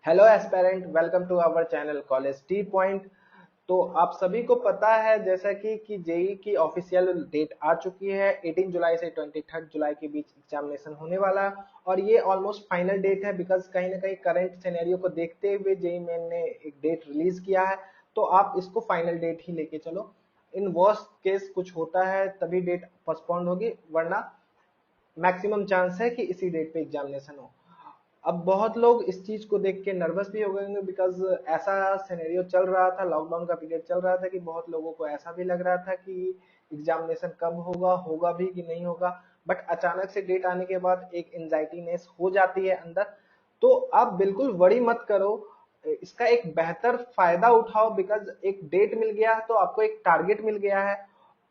Hello aspirant, welcome to our channel college T point. तो आप सभी को पता है जैसा कि जेई की ऑफिशियल डेट आ चुकी है। 18 जुलाई से 23 जुलाई के बीच एग्जामिनेशन होने वाला है और ये ऑलमोस्ट फाइनल डेट है बिकॉज कहीं ना कहीं करंट सिनेरियो को देखते हुए जेई मेन ने एक डेट रिलीज किया है। तो आप इसको फाइनल डेट ही लेके चलो। इन वर्स्ट केस कुछ होता है तभी डेट पोस्टपोन्ड होगी, वरना मैक्सिमम चांस है कि इसी डेट पे एग्जामिनेशन हो। अब बहुत लोग इस चीज को देख के नर्वस भी हो गए होंगे बिकॉज ऐसा सिनेरियो चल रहा था, लॉकडाउन का पीरियड चल रहा था कि बहुत लोगों को ऐसा भी लग रहा था कि एग्जामिनेशन कब होगा, होगा भी कि नहीं होगा। बट अचानक से डेट आने के बाद एक एंजाइटीनेस हो जाती है अंदर। तो आप बिल्कुल वरी मत करो, इसका एक बेहतर फायदा उठाओ बिकॉज एक डेट मिल गया है तो आपको एक टारगेट मिल गया है।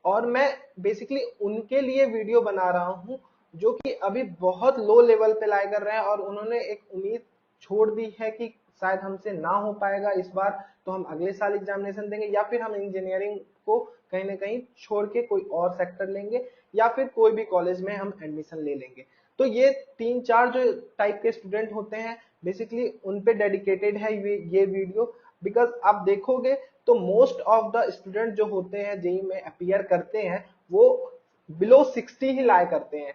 और मैं बेसिकली उनके लिए वीडियो बना रहा हूं जो कि अभी बहुत लो लेवल पे लाई कर रहे हैं और उन्होंने एक उम्मीद छोड़ दी है कि शायद हमसे ना हो पाएगा इस बार, तो हम अगले साल एग्जामिनेशन देंगे या फिर हम इंजीनियरिंग को कहीं ना कहीं छोड़ के कोई और सेक्टर लेंगे या फिर कोई भी कॉलेज में हम एडमिशन ले लेंगे। तो ये तीन चार जो टाइप के स्टूडेंट होते हैं बेसिकली उन पे डेडिकेटेड है ये वीडियो। बिकॉज आप देखोगे तो मोस्ट ऑफ द स्टूडेंट जो होते हैं जेई में अपियर करते हैं वो बिलो 60 ही लाए करते हैं।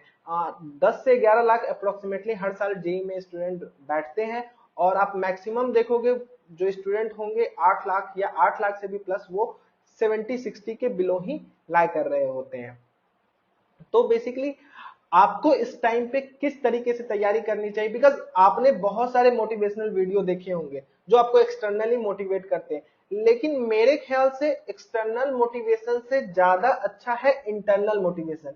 10 से 11 लाख अप्रोक्सीमेटली हर साल जेई में स्टूडेंट बैठते हैं। और आप मैक्सिमम देखोगे जो स्टूडेंट होंगे 8 लाख या 8 लाख से भी प्लस वो 70-60 के बिलो ही लाई कर रहे होते हैं। तो बेसिकली आपको इस टाइम पे किस तरीके से तैयारी करनी चाहिए, बिकॉज आपने बहुत सारे मोटिवेशनल वीडियो देखे होंगे जो आपको एक्सटर्नली मोटिवेट करते हैं, लेकिन मेरे ख्याल से एक्सटर्नल मोटिवेशन से ज्यादा अच्छा है इंटरनल मोटिवेशन।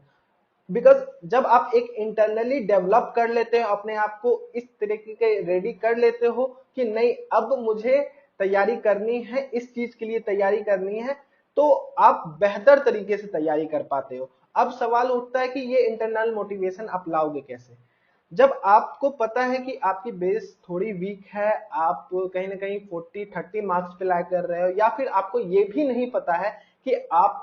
बिकॉज जब आप एक इंटरनली डेवलप कर लेते हो अपने आप को, इस तरीके के रेडी कर लेते हो कि नहीं अब मुझे तैयारी करनी है, इस चीज के लिए तैयारी करनी है, तो आप बेहतर तरीके से तैयारी कर पाते हो। अब सवाल उठता है कि ये इंटरनल मोटिवेशन आप लाओगे कैसे। जब आपको पता है कि आपकी बेस थोड़ी वीक है, आप कहीं ना कहीं 40-30 मार्क्स पे लाई कर रहे हो या फिर आपको ये भी नहीं पता है कि आप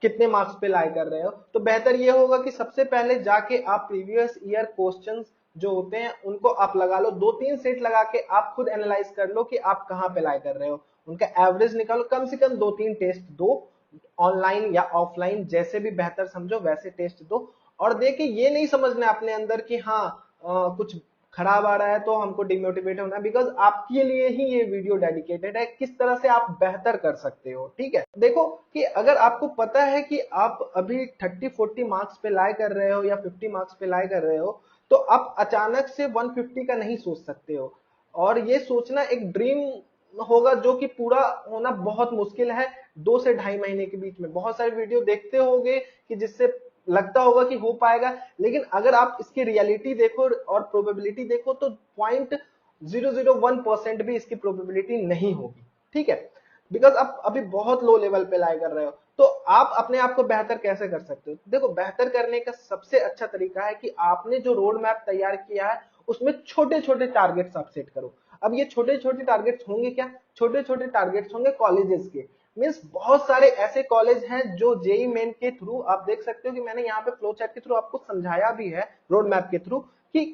कितने मार्क्स पे लाई कर रहे हो, तो बेहतर ये होगा कि सबसे पहले जाके आप प्रीवियस ईयर क्वेश्चंस जो होते हैं उनको आप लगा लो, 2-3 सेट लगा के आप खुद एनालाइज कर लो कि आप कहां पे लाई कर रहे हो, उनका एवरेज निकालो, कम से कम 2-3 टेस्ट दो, ऑनलाइन या ऑफलाइन जैसे भी बेहतर समझो वैसे टेस्ट दो। और देखिए ये नहीं समझना अपने अंदर कि हाँ कुछ खराब आ रहा है तो हमको डिमोटिवेट होना है, बिकॉज आपके लिए ही ये वीडियो डेडिकेटेड है किस तरह से आप बेहतर कर सकते हो। ठीक है, देखो कि अगर आपको पता है कि आप अभी 30-40 मार्क्स पे लाई कर रहे हो या 50 मार्क्स पे लाई कर रहे हो, तो आप अचानक से 150 का नहीं सोच सकते हो। और ये सोचना एक ड्रीम होगा जो कि पूरा होना बहुत मुश्किल है। 2 से ढाई महीने के बीच में बहुत सारे वीडियो देखते होंगे कि जिससे लगता होगा कि हो पाएगा, लेकिन अगर आप इसकी रियलिटी देखो और प्रोबेबिलिटी देखो तो 0.001% भी इसकी प्रोबेबिलिटी नहीं होगी। ठीक है, बिकॉज आप अभी बहुत लो लेवल पे लाई कर रहे हो। तो आप अपने आप को बेहतर कैसे कर सकते हो? देखो, बेहतर करने का सबसे अच्छा तरीका है कि आपने जो रोड मैप तैयार किया है उसमें छोटे छोटे टारगेट्स आप सेट करो। अब ये छोटे छोटे टारगेट्स होंगे क्या? छोटे छोटे टारगेट्स होंगे कॉलेजेस के। मीन्स बहुत सारे ऐसे कॉलेज हैं जो जेई मेन के थ्रू, आप देख सकते हो कि मैंने यहाँ पे फ्लो चार्ट के थ्रू आपको समझाया भी है, रोड मैप के थ्रू, कि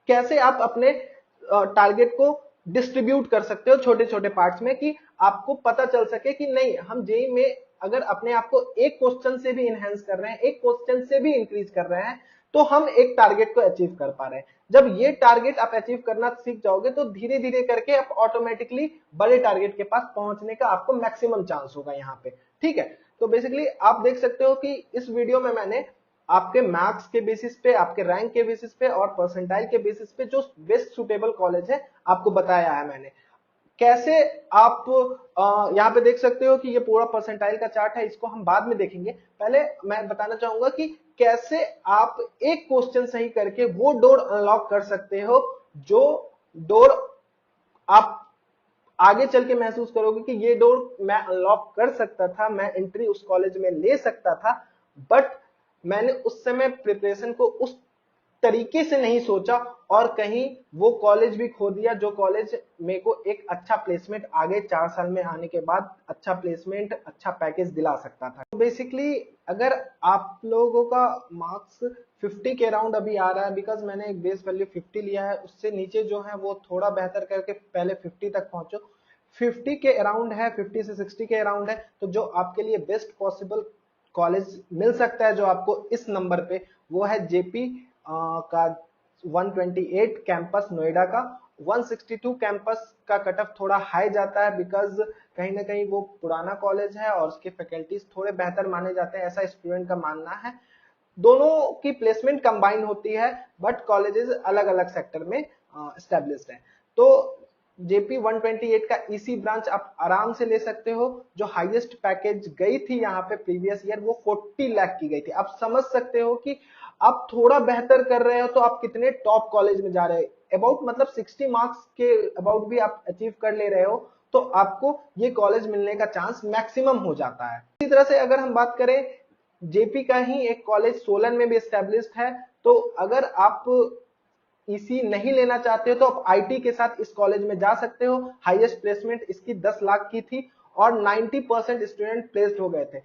कैसे आप अपने टारगेट को डिस्ट्रीब्यूट कर सकते हो छोटे छोटे पार्ट्स में, कि आपको पता चल सके कि नहीं हम जेई में अगर अपने आप को एक क्वेश्चन से भी इनहेंस कर रहे हैं, एक क्वेश्चन से भी इंक्रीज कर रहे हैं, तो हम एक टारगेट को अचीव कर पा रहे हैं। जब ये टारगेट आप अचीव करना सीख जाओगे तो धीरे धीरे करके आप ऑटोमेटिकली बड़े टारगेट के पास पहुंचने का आपको मैक्सिमम चांस होगा यहाँ पे। ठीक है, तो बेसिकली आप देख सकते हो कि इस वीडियो में मैंने आपके मार्क्स के बेसिस पे, आपके रैंक के बेसिस पे और परसेंटाइल के बेसिस पे जो बेस्ट सुटेबल कॉलेज है आपको बताया है मैंने। कैसे आप यहाँ पे देख सकते हो कि ये पूरा परसेंटाइल का चार्ट है, इसको हम बाद में देखेंगे। पहले मैं बताना चाहूंगा कि कैसे आप एक क्वेश्चन सही करके वो डोर अनलॉक कर सकते हो, जो डोर आप आगे चल के महसूस करोगे कि ये डोर मैं अनलॉक कर सकता था, मैं एंट्री उस कॉलेज में ले सकता था, बट मैंने उस समय प्रिपरेशन को उस तरीके से नहीं सोचा और कहीं वो कॉलेज भी खो दिया जो कॉलेज मेरे को एक अच्छा प्लेसमेंट आगे 4 साल में आने के बाद अच्छा प्लेसमेंट, अच्छा पैकेज दिला सकता था। तो बेसिकली अगर आप लोगों का मार्क्स 50 के अराउंड अभी आ रहा है, बिकॉज मैंने एक बेस वैल्यू 50 लिया है, उससे नीचे जो है वो थोड़ा बेहतर करके पहले 50 तक पहुंचो। 50 के अराउंड है, 50 से 60 के अराउंड है, तो जो आपके लिए बेस्ट पॉसिबल कॉलेज मिल सकता है जो आपको इस नंबर पे, वो है जेपी का 128 कैंपस नोएडा का। 162 कैंपस का कट ऑफ थोड़ा हाई जाता है, बिकॉज कहीं ना कहीं वो पुराना कॉलेज है और उसके फैकल्टीज थोड़े बेहतर माने जाते हैं, ऐसा स्टूडेंट का मानना है। दोनों की प्लेसमेंट कंबाइन होती है, बट कॉलेजेस अलग अलग सेक्टर में स्टैब्लिश्ड है। तो जेपी 128 का ईसी ब्रांच आप आराम से ले सकते हो। जो हाईएस्ट पैकेज गई थी यहाँ पे प्रीवियस ईयर, वो 40 लाख की गई थी। आप समझ सकते हो कि आप थोड़ा बेहतर कर रहे हो तो आप कितने टॉप कॉलेज में जा रहे हो। अबाउट मतलब 60 मार्क्स के अबाउट भी आप अचीव कर ले रहे हो, तो आपको ये कॉलेज मिलने का चांस मैक्सिमम हो जाता है। इसी तरह से अगर हम बात करें, जेपी का ही एक कॉलेज सोलन में भी स्टैब्लिश्ड है, तो अगर आप ईसी नहीं लेना चाहते हो तो आप आईटी के साथ इस कॉलेज में जा सकते हो। हाईएस्ट प्लेसमेंट इसकी 10 लाख की थी और 90% स्टूडेंट प्लेस्ड हो गए थे।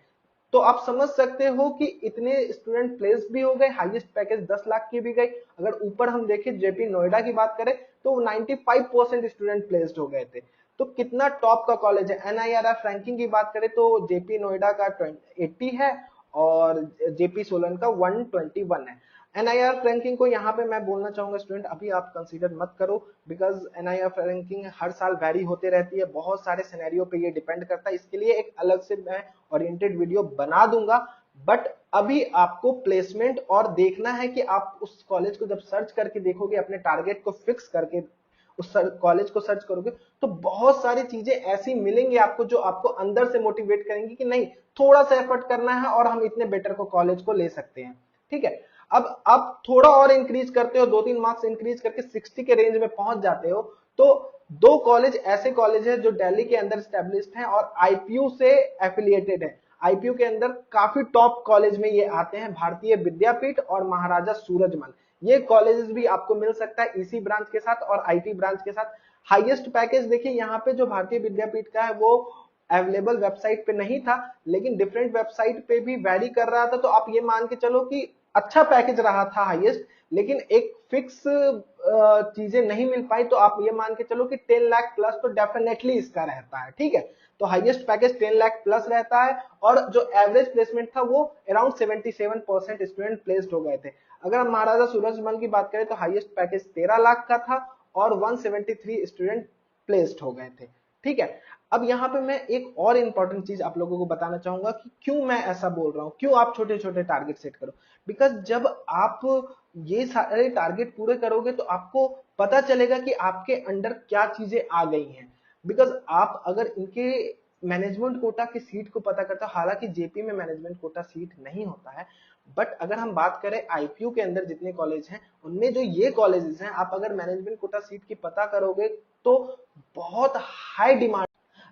तो आप समझ सकते हो कि इतने स्टूडेंट प्लेस भी हो गए, हाईएस्ट पैकेज 10 लाख की भी गई। अगर ऊपर हम देखें जेपी नोएडा की बात करें तो 95% स्टूडेंट प्लेस्ड हो गए थे। तो कितना टॉप का कॉलेज है। एनआईआरएफ रैंकिंग की बात करें तो जेपी नोएडा का 80 है और जेपी सोलन का 121 है। एनआईआरएफ रैंकिंग को यहाँ पे मैं बोलना चाहूंगा स्टूडेंट, अभी आप कंसीडर मत करो, बिकॉज एनआईआरएफ रैंकिंग हर साल वैरी होते रहती है, बहुत सारे सिनेरियो पे ये डिपेंड करता है। इसके लिए एक अलग से मैं ओरिएंटेड वीडियो बना दूंगा। बट अभी आपको प्लेसमेंट और देखना है कि आप उस कॉलेज को जब सर्च करके देखोगे, अपने टारगेट को फिक्स करके उस कॉलेज को सर्च करोगे, तो बहुत सारी चीजें ऐसी मिलेंगी आपको जो आपको अंदर से मोटिवेट करेंगी कि नहीं, थोड़ा सा एफर्ट करना है और हम इतने बेटर को कॉलेज को ले सकते हैं। ठीक है, अब आप थोड़ा और इंक्रीज करते हो, 2-3 मार्क्स इंक्रीज करके 60 के रेंज में पहुंच जाते हो, तो दो कॉलेज ऐसे कॉलेज है जो दिल्ली के अंदर स्टैब्लिश्ड हैं और आईपीयू से एफिलिएटेड है। आईपीयू के अंदर काफी टॉप कॉलेज में ये आते हैं, भारतीय विद्यापीठ और महाराजा सूरजमल। ये कॉलेजेस भी आपको मिल सकता है ईसी ब्रांच के साथ और आईटी ब्रांच के साथ। हाईएस्ट पैकेज देखिए यहाँ पे जो भारतीय विद्यापीठ का है वो अवेलेबल वेबसाइट पे नहीं था, लेकिन डिफरेंट वेबसाइट पे भी वैरी कर रहा था। तो आप ये मान के चलो कि अच्छा पैकेज रहा था हाईएस्ट, लेकिन एक फिक्स चीजें नहीं मिल पाई। तो आप ये मान के चलो कि 10 लाख प्लस तो डेफिनेटली इसका रहता है। ठीक है, तो हाईएस्ट पैकेज 10 लाख प्लस रहता है और जो एवरेज प्लेसमेंट था वो अराउंड 77% स्टूडेंट प्लेस्ड हो गए थे। अगर हम महाराजा सूरजमल की बात करें तो हाईएस्ट पैकेज 13 लाख का था और 173 स्टूडेंट प्लेस्ड हो गए थे। ठीक है, अब यहाँ पे मैं एक और इंपॉर्टेंट चीज आप लोगों को बताना चाहूंगा कि क्यों मैं ऐसा बोल रहा हूं, क्यों आप छोटे छोटे टारगेट सेट करो। बिकॉज जब आप ये सारे टारगेट पूरे करोगे तो आपको पता चलेगा कि आपके अंडर क्या चीजें आ गई हैं। बिकॉज आप अगर इनके मैनेजमेंट कोटा की सीट को पता करते हो, हालांकि जेपी में मैनेजमेंट कोटा सीट नहीं होता है, बट अगर हम बात करें आईपीयू के अंदर जितने कॉलेज हैं उनमें जो ये कॉलेजेस हैं, आप अगर मैनेजमेंट कोटा सीट की पता करोगे तो बहुत हाई डिमांड।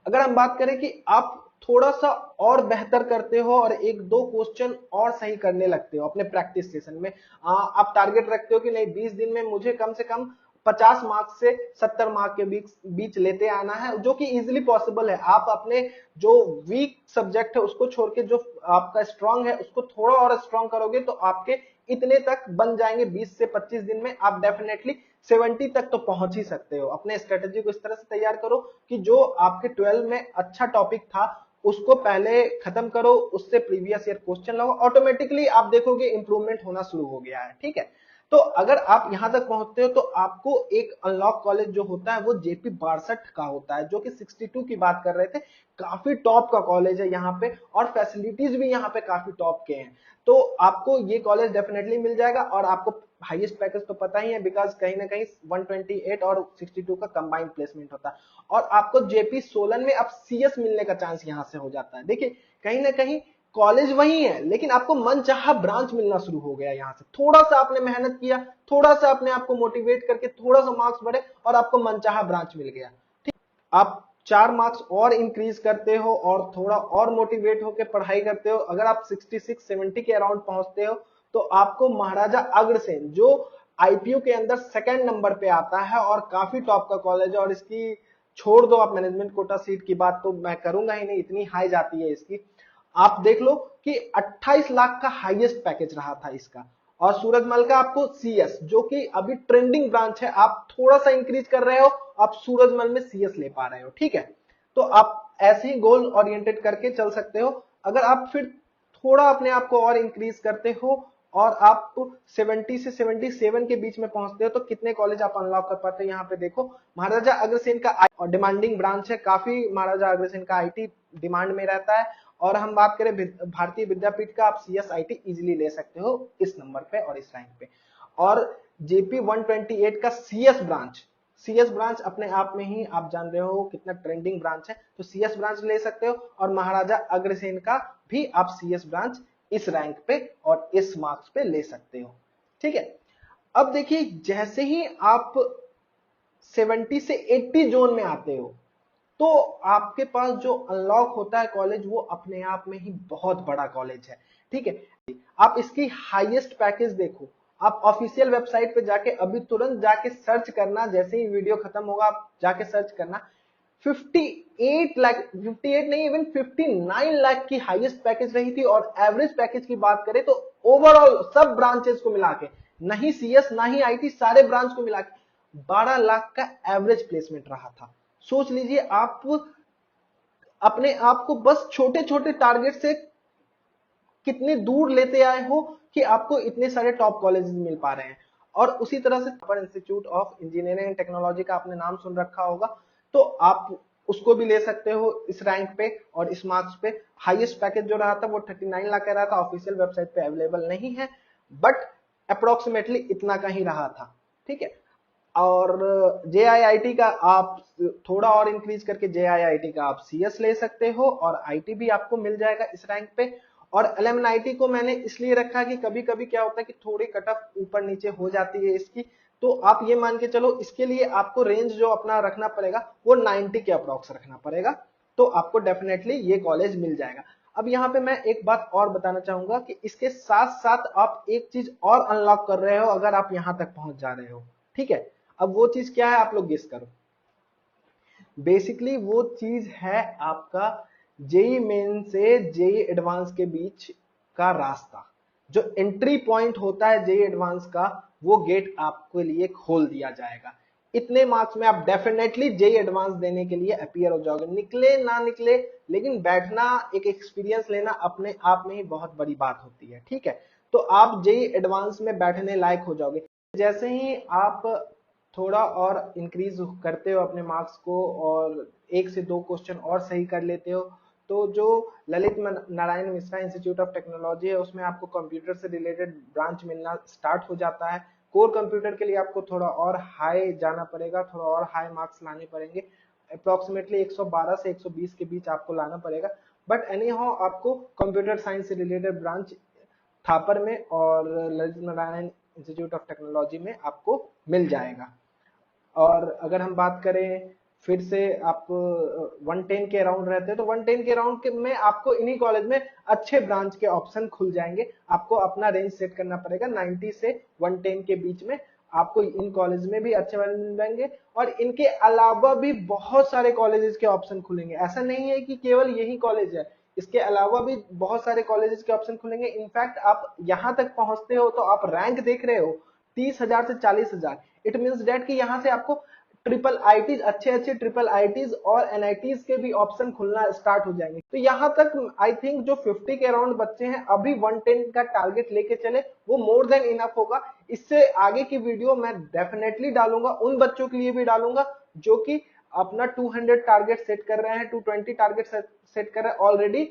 अगर हम बात करें कि आप थोड़ा सा और बेहतर करते हो और एक दो क्वेश्चन और सही करने लगते हो अपने प्रैक्टिस सेशन में, आप टारगेट रखते हो कि नहीं 20 दिन में मुझे कम से कम 50 मार्क्स से 70 मार्क के बीच लेते आना है, जो कि इजीली पॉसिबल है। आप अपने जो वीक सब्जेक्ट है उसको छोड़ के जो आपका स्ट्रांग है उसको थोड़ा और स्ट्रांग करोगे तो आपके इतने तक बन जाएंगे। 20 से 25 दिन में आप डेफिनेटली 70 तक तो पहुंच ही सकते हो। अपने स्ट्रेटेजी को इस तरह से तैयार करो कि जो आपके 12 में अच्छा टॉपिक था उसको पहले खत्म करो, उससे प्रीवियस ईयर क्वेश्चन लो, ऑटोमेटिकली आप देखोगे इंप्रूवमेंट होना शुरू हो गया है। ठीक है, तो अगर आप यहां तक पहुंचते हो तो आपको एक अनलॉक कॉलेज जो होता है वो जेपी 62 का होता है, जो कि 62 की बात कर रहे थे। काफी टॉप का कॉलेज है यहाँ पे और फैसिलिटीज भी यहाँ पे काफी टॉप के हैं। तो आपको ये कॉलेज डेफिनेटली मिल जाएगा और आपको हाईएस्ट पैकेज तो पता ही है, बिकॉज कहीं ना कहीं 128 और 62 का कंबाइंड प्लेसमेंट होता है। और आपको जेपी सोलन में अब सीएस मिलने का चांस यहां से हो जाता है। देखिए कहीं ना कहीं कॉलेज वही है, लेकिन आपको मनचाहा ब्रांच मिलना शुरू हो गया। यहां से थोड़ा सा आपने मेहनत किया, थोड़ा सा अपने आप को मोटिवेट करके थोड़ा सा मार्क्स बढ़े और आपको मनचाहा ब्रांच मिल गया। ठीक, आप 4 मार्क्स और इंक्रीज करते हो और थोड़ा और मोटिवेट होकर पढ़ाई करते हो, अगर आप 66-70 के अराउंड पहुंचते हो तो आपको महाराजा अग्रसेन, जो आईपीयू के अंदर सेकंड नंबर पे आता है और काफी टॉप का कॉलेज है, और इसकी छोड़ दो आप मैनेजमेंट कोटा सीट की बात तो मैं करूंगा ही नहीं, इतनी हाई जाती है इसकी। आप देख लो कि 28 लाख का हाईएस्ट पैकेज रहा था इसका और सूरजमल का आपको CS, जो कि अभी ट्रेंडिंग ब्रांच है, आप थोड़ा सा इंक्रीज कर रहे हो, आप सूरजमल में CS ले पा रहे हो, ठीक है। तो आप ऐसे ही गोल ओरिएंटेड करके चल सकते हो। अगर आप फिर थोड़ा अपने आप को और इंक्रीज करते हो और आप 70 से 77 के बीच में पहुंचते हो तो कितने कॉलेज आप अनलॉक कर पाते हो। यहाँ पे देखो, महाराजा अग्रसेन का और डिमांडिंग ब्रांच है, काफी महाराजा अग्रसेन का IT डिमांड में रहता है। और हम बात करें भारतीय विद्यापीठ का, आप CSIT इजिली ले सकते हो इस नंबर पे और इस रैंक पे। और JP 128 का CS ब्रांच अपने आप में ही आप जान रहे हो कितना ट्रेंडिंग ब्रांच है, तो CS ब्रांच ले सकते हो। और महाराजा अग्रसेन का भी आप CS ब्रांच इस रैंक पे और इस मार्क्स पे ले सकते हो, ठीक है। अब देखिए, जैसे ही आप 70 से 80 जोन में आते हो तो आपके पास जो अनलॉक होता है कॉलेज, वो अपने आप में ही बहुत बड़ा कॉलेज है, ठीक है। आप इसकी हाईएस्ट पैकेज देखो, आप ऑफिशियल वेबसाइट पे जाके अभी तुरंत जाके सर्च करना, जैसे ही वीडियो खत्म होगा आप जाके सर्च करना, 58 लाख, 58 नहीं, इवन 59 लाख की हाईएस्ट पैकेज रही थी। और एवरेज पैकेज की बात करें तो ओवरऑल सब ब्रांचेस को मिला के, नहीं CS ना ही IT, सारे ब्रांच को मिला के 12 लाख का एवरेज प्लेसमेंट रहा था। सोच लीजिए, आप अपने आप को बस छोटे छोटे टारगेट से कितने दूर लेते आए हो कि आपको इतने सारे टॉप कॉलेजेस मिल पा रहे हैं। और उसी तरह से institute of engineering and technology का आपने नाम सुन रखा होगा, तो आप उसको भी ले सकते हो इस रैंक पे और इस मार्क्स पे। हाईएस्ट पैकेज जो रहा था वो 39 लाख का रहा था, ऑफिशियल वेबसाइट पे अवेलेबल नहीं है, बट अप्रोक्सीमेटली इतना का ही रहा था, ठीक है। और JIIT का आप थोड़ा और इंक्रीज करके JIIT का आप CS ले सकते हो और IT भी आपको मिल जाएगा इस रैंक पे। और LMNIT को मैंने इसलिए रखा कि कभी कभी क्या होता है कि थोड़ी कट ऑफ ऊपर नीचे हो जाती है इसकी, तो आप ये मान के चलो इसके लिए आपको रेंज जो अपना रखना पड़ेगा वो 90 के अप्रॉक्स रखना पड़ेगा, तो आपको डेफिनेटली ये कॉलेज मिल जाएगा। अब यहाँ पे मैं एक बात और बताना चाहूंगा कि इसके साथ साथ आप एक चीज और अनलॉक कर रहे हो अगर आप यहां तक पहुंच जा रहे हो, ठीक है। अब वो चीज क्या है, आप लोग गेस करो। बेसिकली वो चीज है आपका जेई मेन से जेई एडवांस के बीच का रास्ता, जो एंट्री पॉइंट होता है जेई एडवांस का, वो गेट आपके लिए खोल दिया जाएगा। इतने मार्क्स में आप डेफिनेटली जेई एडवांस देने के लिए अपीयर हो जाओगे, निकले ना निकले, लेकिन बैठना, एक एक्सपीरियंस लेना अपने आप में ही बहुत बड़ी बात होती है, ठीक है। तो आप जेई एडवांस में बैठने लायक हो जाओगे। जैसे ही आप थोड़ा और इंक्रीज करते हो अपने मार्क्स को और 1 से 2 क्वेश्चन और सही कर लेते हो, तो जो Lalit Narayan Mishra institute of technology है उसमें आपको कंप्यूटर से रिलेटेड ब्रांच मिलना स्टार्ट हो जाता है। कोर कंप्यूटर के लिए आपको थोड़ा और हाई जाना पड़ेगा, थोड़ा और हाई मार्क्स लाने पड़ेंगे, अप्रोक्सीमेटली 112 से 120 के बीच आपको लाना पड़ेगा। बट एनी हाउ आपको कंप्यूटर साइंस से रिलेटेड ब्रांच थापर में और Lalit Narayan institute of technology में आपको मिल जाएगा। और अगर हम बात करें फिर से, आप 110 के अराउंड रहते हैं तो 110 के अराउंड में आपको इन्हीं कॉलेज में अच्छे ब्रांच के ऑप्शन खुल जाएंगे। आपको अपना रेंज सेट करना पड़ेगा 90 से 110 के बीच में, आपको इन कॉलेज में भी अच्छे मिल जाएंगे। और इनके अलावा भी बहुत सारे कॉलेजेस के ऑप्शन खुलेंगे, ऐसा नहीं है कि केवल यही कॉलेज है, इसके अलावा भी बहुत सारे कॉलेजेस के ऑप्शन खुलेंगे। इनफैक्ट आप यहां तक पहुंचते हो तो आप रैंक देख रहे हो 30,000 से 40,000, इट मींस डेट कि यहां से आपको ट्रिपल आईटीज, अच्छे अच्छे ट्रिपल आईटीज और एनआईटीज के भी ऑप्शन खुलना स्टार्ट हो जाएंगे। तो यहां तक आई थिंक जो 50 के अराउंड बच्चे हैं अभी 110 का टारगेट लेके चले, वो मोर देन इनफ होगा। इससे आगे की वीडियो मैं डेफिनेटली डालूंगा, उन बच्चों के लिए भी डालूंगा जो कि अपना 200 टारगेट सेट कर रहे हैं, 220 टारगेट सेट कर रहे हैं, ऑलरेडी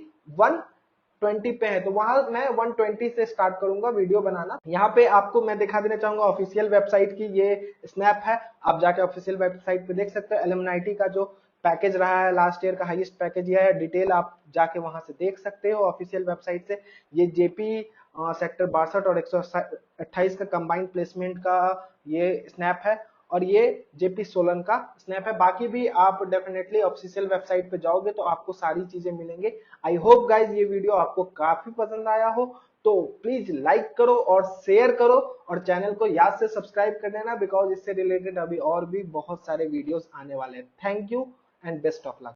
120 पे है, तो वहां मैं 120 से स्टार्ट करूंगा वीडियो बनाना। यहाँ पे आपको मैं दिखा देना चाहूंगा ऑफिशियल वेबसाइट की ये स्नैप है, आप जाके ऑफिशियल वेबसाइट पे देख सकते हो। एलएमएनआईटी का जो पैकेज रहा है लास्ट ईयर का हाईएस्ट पैकेज यह है, डिटेल आप जाके वहां से देख सकते हो ऑफिशियल वेबसाइट से। ये जेपी सेक्टर 62 और 128 का कंबाइंड प्लेसमेंट का ये स्नैप है, और ये जेपी सोलन का स्नैप है। बाकी भी आप डेफिनेटली ऑफिशियल वेबसाइट पे जाओगे तो आपको सारी चीजें मिलेंगे। आई होप गाइज ये वीडियो आपको काफी पसंद आया हो, तो प्लीज लाइक करो और शेयर करो और चैनल को याद से सब्सक्राइब कर देना, बिकॉज इससे रिलेटेड अभी और भी बहुत सारे वीडियोस आने वाले हैं। Thank you and best of luck.